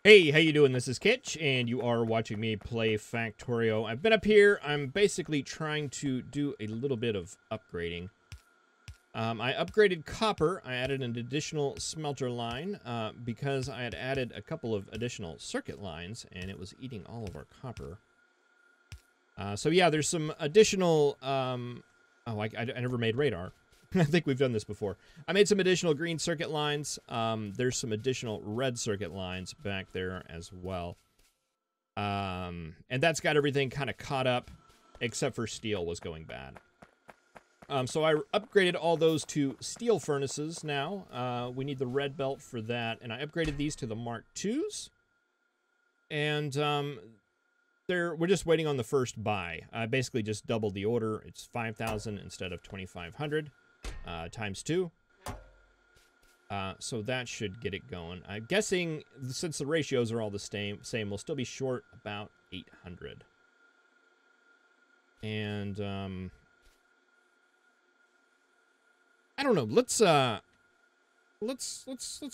Hey, how you doing? This is Kitch, and you are watching me play Factorio. I've been up here. I'm basically trying to do a little bit of upgrading. I upgraded copper. I added an additional smelter line because I had added a couple of additional circuit lines, and it was eating all of our copper. So yeah, there's some additional... I never made radar. I think we've done this before. I made some additional green circuit lines. There's some additional red circuit lines back there as well. And that's got everything kind of caught up, except for steel was going bad. So I upgraded all those to steel furnaces now. We need the red belt for that. And I upgraded these to the Mark IIs. And we're just waiting on the first buy. I basically just doubled the order. It's 5,000 instead of 2,500. Times 2. So that should get it going. I'm guessing, since the ratios are all the same, we'll still be short about 800. And, I don't know. Let's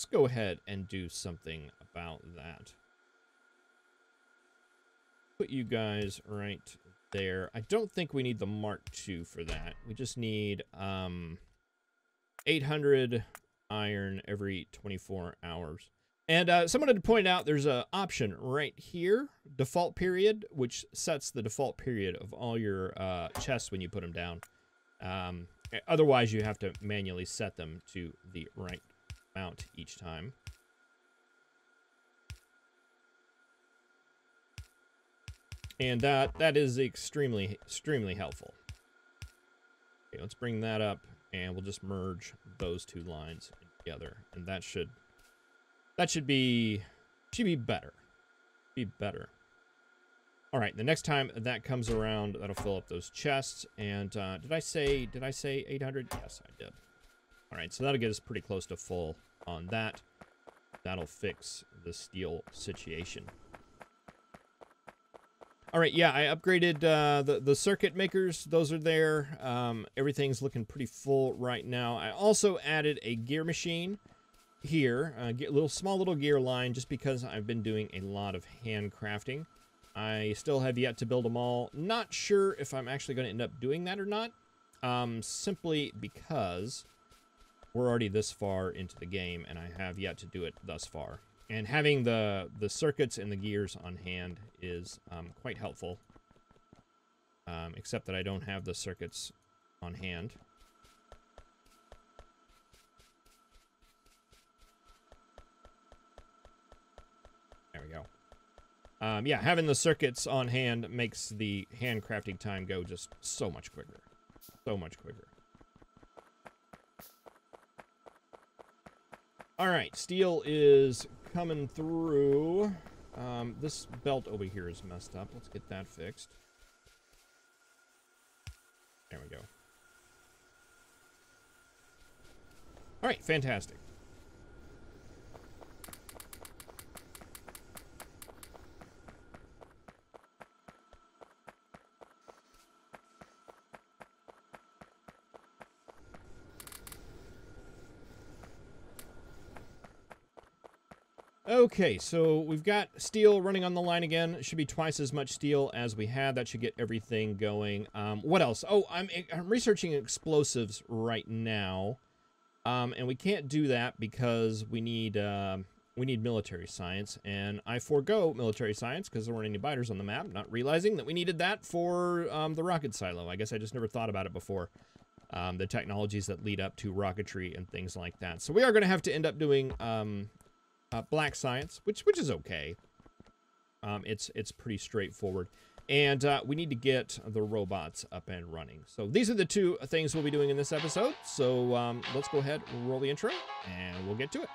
go ahead and do something about that. Put you guys right there. I don't think we need the Mark II for that. We just need 800 iron every 24 hours. And someone had pointed out there's an option right here, default period, which sets the default period of all your chests when you put them down. Otherwise, you have to manually set them to the right amount each time. And that is extremely helpful. Okay, let's bring that up, and we'll just merge those two lines together, and that should be better. All right, the next time that comes around, that'll fill up those chests. And did I say 800? Yes, I did. All right, so that'll get us pretty close to full on that. That'll fix the steel situation. All right, yeah, I upgraded the circuit makers. Those are there. Everything's looking pretty full right now. I also added a gear machine here, a small little gear line, just because I've been doing a lot of handcrafting. I still have yet to build them all. Not sure if I'm actually going to end up doing that or not, simply because we're already this far into the game, and I have yet to do it thus far. And having the circuits and the gears on hand is quite helpful. Except that I don't have the circuits on hand. There we go. Yeah, having the circuits on hand makes the handcrafting time go just so much quicker. So much quicker. Alright, steel is coming through. This belt over here is messed up. Let's get that fixed. There we go. Alright, fantastic. Okay, so we've got steel running on the line again. It should be twice as much steel as we had. That should get everything going. What else? Oh, I'm researching explosives right now. And we can't do that because we need military science. And I forego military science because there weren't any biters on the map, not realizing that we needed that for the rocket silo. I guess I just never thought about it before. The technologies that lead up to rocketry and things like that. So we are going to have to end up doing... black science, which is okay. It's pretty straightforward, and we need to get the robots up and running. So these are the two things we'll be doing in this episode. So let's go ahead and roll the intro, and we'll get to it.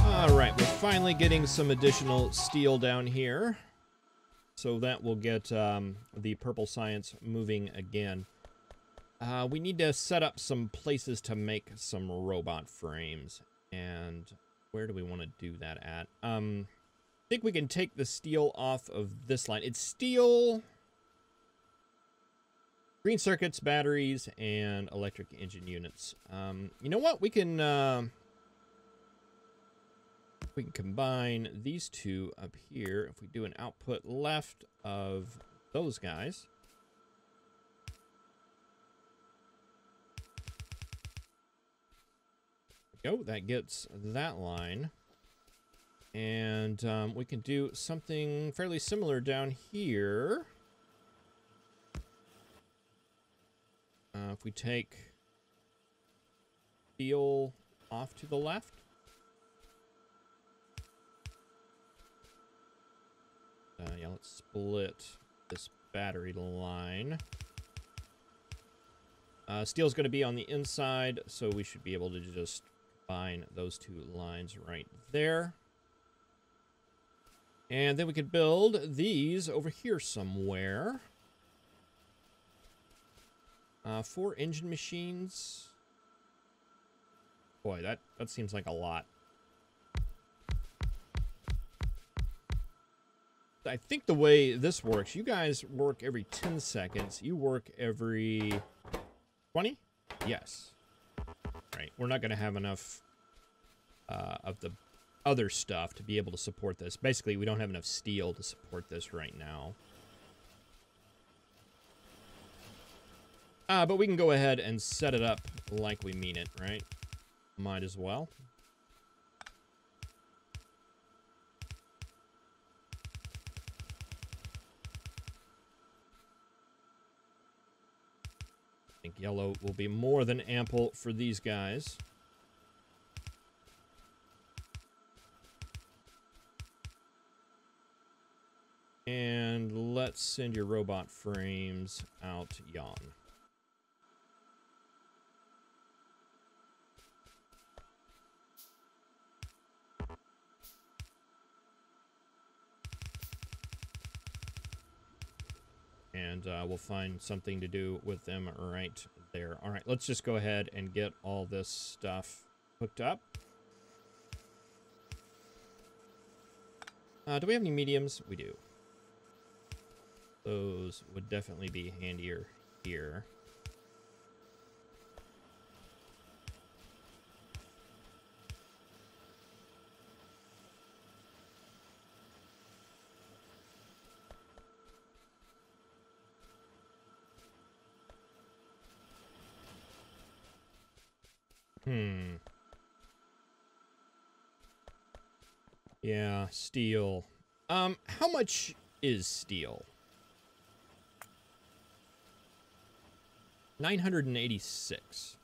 All right, we're finally getting some additional steel down here, so that will get the purple science moving again. We need to set up some places to make some robot frames. And where do we want to do that at? I think we can take the steel off of this line. It's steel... Green circuits, batteries, and electric engine units. You know what? We can combine these two up here. If we do an output left of those guys. There we go. That gets that line. And we can do something fairly similar down here. If we take steel off to the left. Yeah, let's split this battery line. Steel's going to be on the inside, so we should be able to just combine those two lines right there. And then we could build these over here somewhere. 4 engine machines. Boy, that seems like a lot. I think the way this works, you guys work every 10 seconds. You work every 20? Yes. Right. We're not going to have enough of the other stuff to be able to support this. Basically, we don't have enough steel to support this right now. But we can go ahead and set it up like we mean it, right? Might as well. I think yellow will be more than ample for these guys. And let's send your robot frames out yon. And we'll find something to do with them right there. All right, let's just go ahead and get all this stuff hooked up. Do we have any mediums? We do. Those would definitely be handier here. Yeah, steel. How much is steel? 986.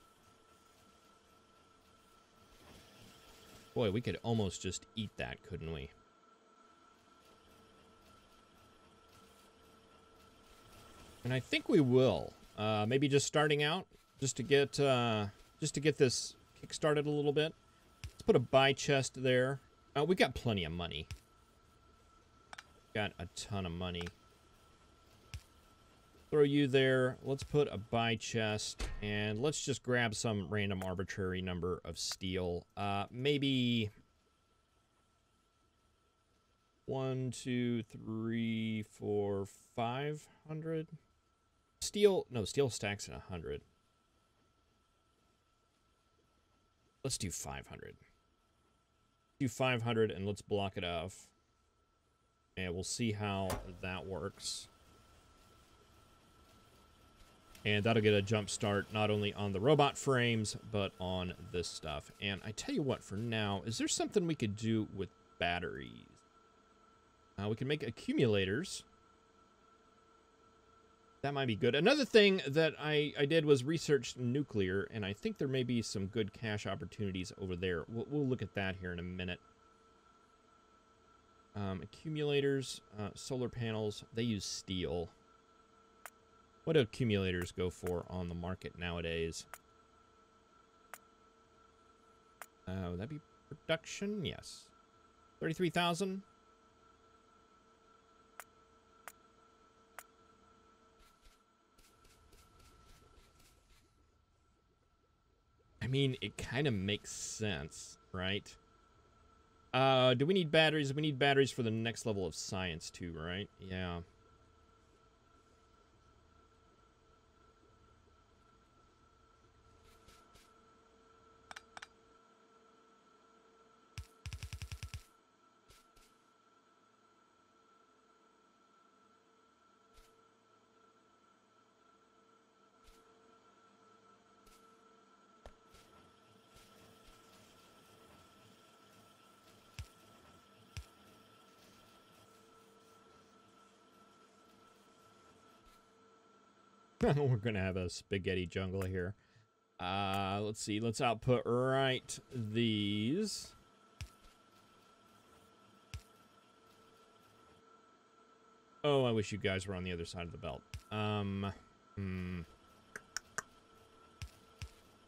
Boy, we could almost just eat that, couldn't we? And I think we will. Maybe just starting out, just to get this kick-started a little bit. Let's put a buy chest there. We got plenty of money. Got a ton of money. Throw you there. Let's put a buy chest, and let's just grab some random arbitrary number of steel. Maybe 1, 2, 3, 4, 500. Steel, no, steel stacks at 100. Let's do 500. Do 500 and let's block it off. And we'll see how that works. And that'll get a jump start not only on the robot frames, but on this stuff. And I tell you what, for now, is there something we could do with batteries? We can make accumulators. That might be good. Another thing that I did was research nuclear, and I think there may be some good cash opportunities over there. We'll look at that here in a minute. Accumulators, solar panels, they use steel. What do accumulators go for on the market nowadays? Would that be production? Yes. 33,000? I mean, it kind of makes sense, right? Do we need batteries? We need batteries for the next level of science too, right? Yeah. We're gonna have a spaghetti jungle here. Let's see. Let's output right these. Oh, I wish you guys were on the other side of the belt.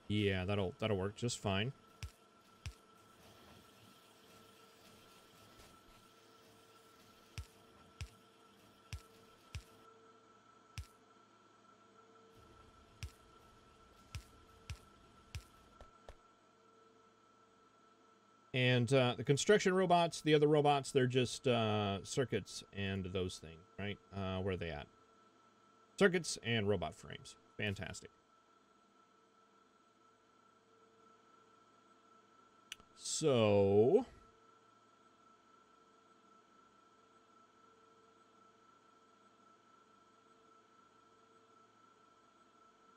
Yeah, that'll work just fine. And the construction robots, the other robots, they're just circuits and those things, right? Where are they at? Circuits and robot frames. Fantastic. So...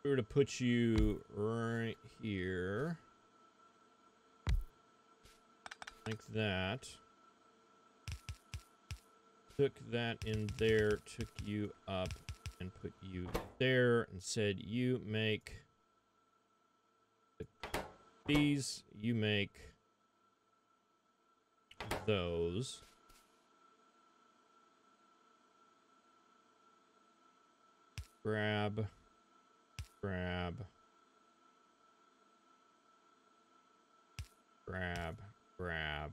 we were to put you right here. Like that. Took that in there, took you up, and put you there, and said, you make these, you make those. Grab, grab, grab, grab.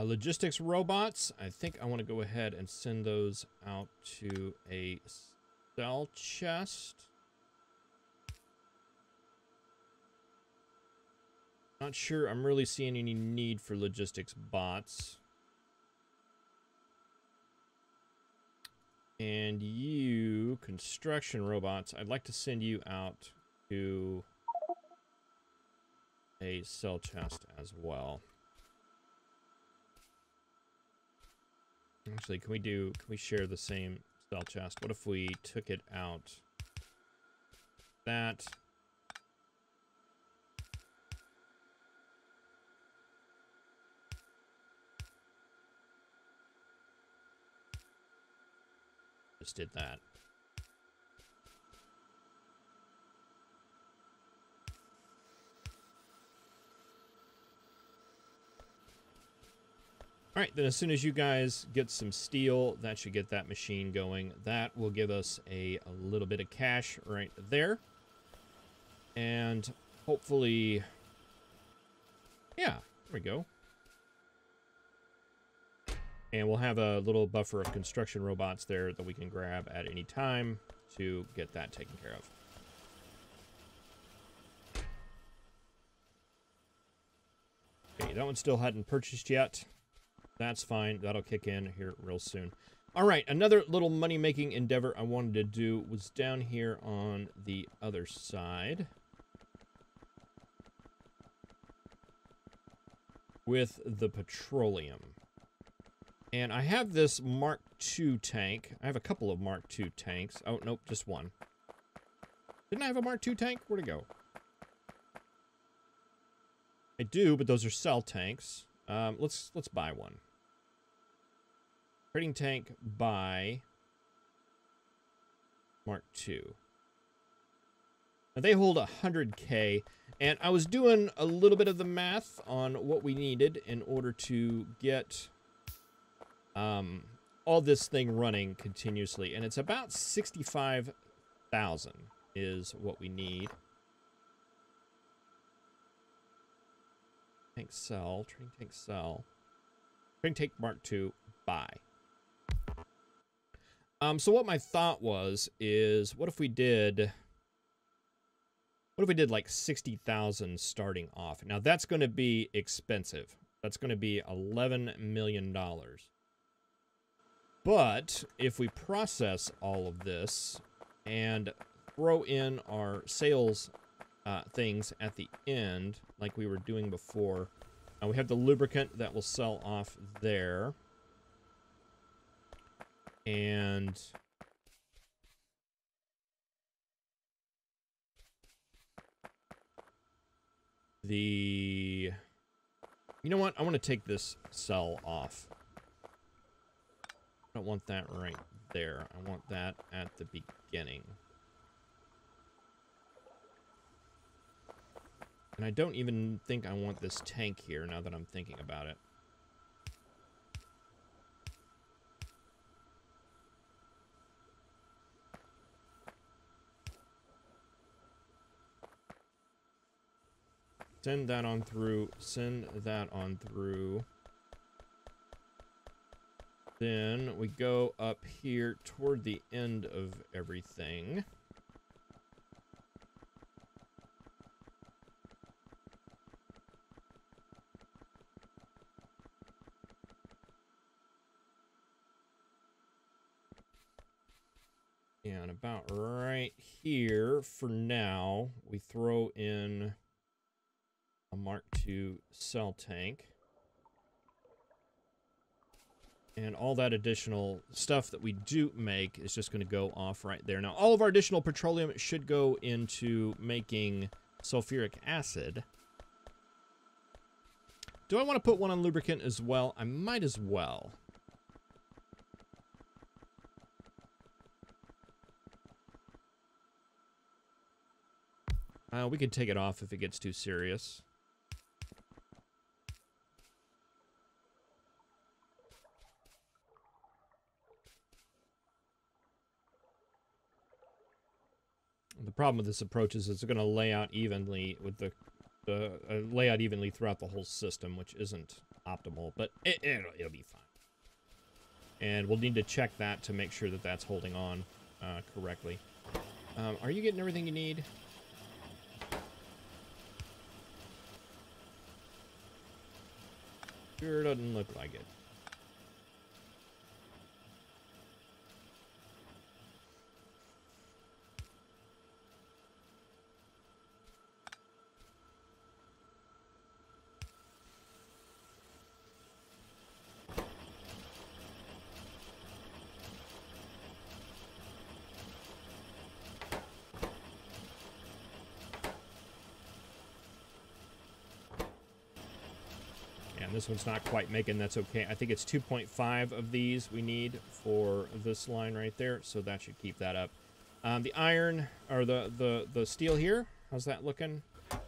Logistics robots, I think I want to go ahead and send those out to a cell chest. Not sure I'm really seeing any need for logistics bots. And you, construction robots, I'd like to send you out to a cell chest as well. Actually, can we share the same cell chest? What if we took it out? That. Just did that. All right, then as soon as you guys get some steel, that should get that machine going. That will give us a little bit of cash right there. And hopefully, yeah, there we go. And we'll have a little buffer of construction robots there that we can grab at any time to get that taken care of. Okay, that one still hadn't purchased yet. That's fine. That'll kick in here real soon. All right, another little money-making endeavor I wanted to do was down here on the other side. With the petroleum. And I have this Mark II tank. I have a couple of Mark II tanks. Oh, nope, just one. Didn't I have a Mark II tank? Where'd it go? I do, but those are cell tanks. Let's buy one. Trading tank by Mark II. Now they hold 100K, and I was doing a little bit of the math on what we needed in order to get all this thing running continuously, and it's about 65,000 is what we need. Tank sell, trading tank sell, trading tank Mark II buy. So what my thought was is, what if we did like 60,000 starting off? Now that's going to be expensive. That's going to be $11 million. But if we process all of this and throw in our sales things at the end, like we were doing before, we have the lubricant that will sell off there. And the You know what? I want to take this cell off. I don't want that right there. I want that at the beginning. And I don't even think I want this tank here now that I'm thinking about it. Send that on through. Send that on through. Then we go up here toward the end of everything. And about right here, for now, we throw in a Mark II cell tank. And all that additional stuff that we do make is just going to go off right there. Now, all of our additional petroleum should go into making sulfuric acid. Do I want to put one on lubricant as well? I might as well. We could take it off if it gets too serious. The problem with this approach is it's going to lay out evenly with the lay out evenly throughout the whole system, which isn't optimal, but it'll be fine. And we'll need to check that to make sure that that's holding on correctly. Are you getting everything you need? Sure doesn't look like it. This one's not quite making, that's okay. I think it's 2.5 of these we need for this line right there, so that should keep that up. The iron, or the steel here, how's that looking? A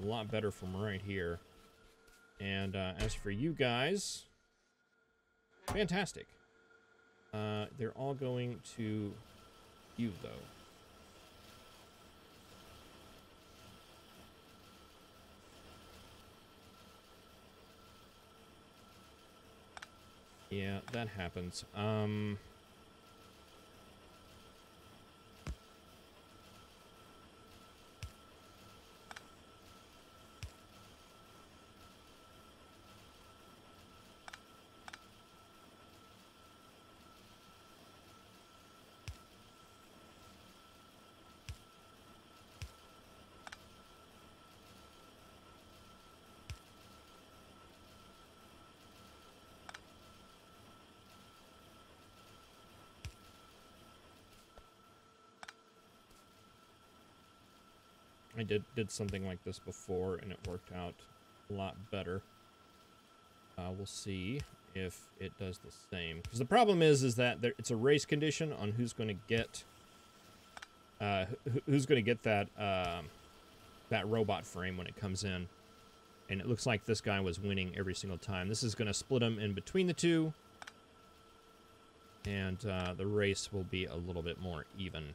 lot better from right here. And as for you guys, fantastic. They're all going to you, though. Yeah, that happens. I did something like this before, and it worked out a lot better. We'll see if it does the same. Because the problem is that it's a race condition on who's going to get that that robot frame when it comes in. And it looks like this guy was winning every single time. This is going to split them in between the two, and the race will be a little bit more even.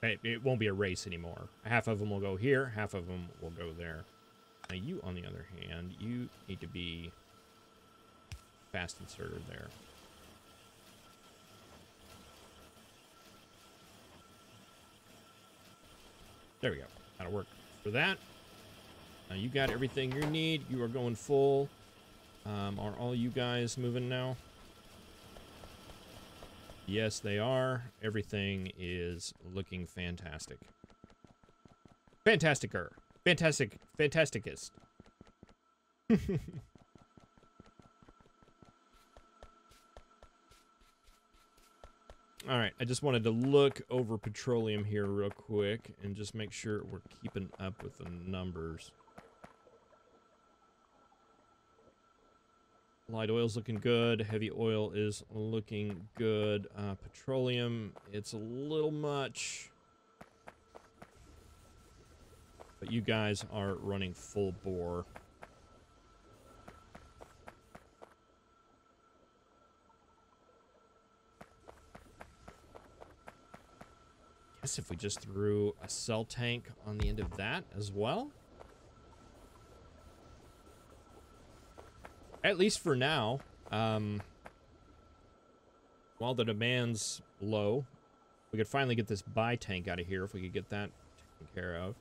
It won't be a race anymore. Half of them will go here, half of them will go there. Now you, on the other hand, you need to be fast inserted there. There we go. That'll work for that. Now you got everything you need. You are going full. Are all you guys moving now? Yes, they are. Everything is looking fantastic. Fantasticer. Fantasticist. Alright, I just wanted to look over petroleum here real quick and just make sure we're keeping up with the numbers. Light oil's looking good. Heavy oil is looking good. Petroleum, it's a little much. But you guys are running full bore. Guess if we just threw a cell tank on the end of that as well. At least for now. While the demand's low, we could finally get this buy tank out of here if we could get that taken care of.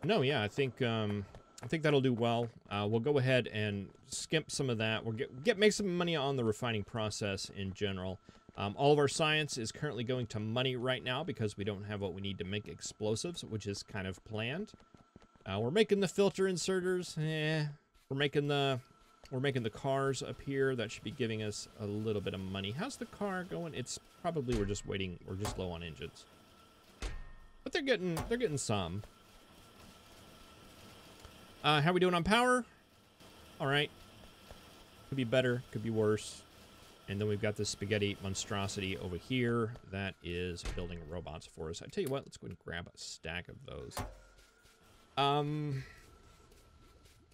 No, yeah, I think that'll do well. We'll go ahead and skimp some of that. We'll make some money on the refining process in general. All of our science is currently going to money right now because we don't have what we need to make explosives, which is kind of planned. We're making the filter inserters. We're making the cars up here. That should be giving us a little bit of money. How's the car going? It's probably we're just low on engines. But they're getting some. How we doing on power? All right. Could be better, could be worse. And then we've got this spaghetti monstrosity over here that is building robots for us. I tell you what, let's go ahead and grab a stack of those.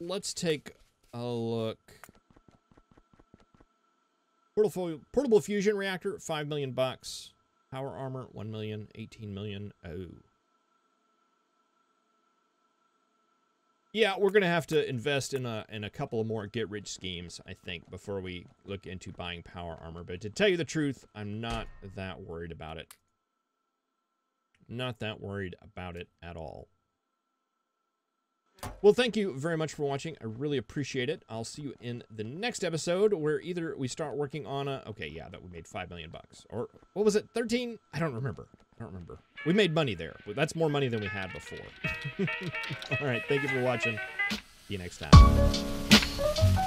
Let's take a look. Portable fusion reactor, $5 million bucks. Power armor, 1 million, 18 million. Oh. Yeah, we're gonna have to invest in a couple of more get-rich schemes, I think, before we look into buying power armor. But to tell you the truth, I'm not that worried about it. Not that worried about it at all. Well, thank you very much for watching. I really appreciate it. I'll see you in the next episode where either we start working on a... Okay, yeah, that we made $5 million bucks. Or, what was it, 13? I don't remember. We made money there. That's more money than we had before. All right, thank you for watching. See you next time.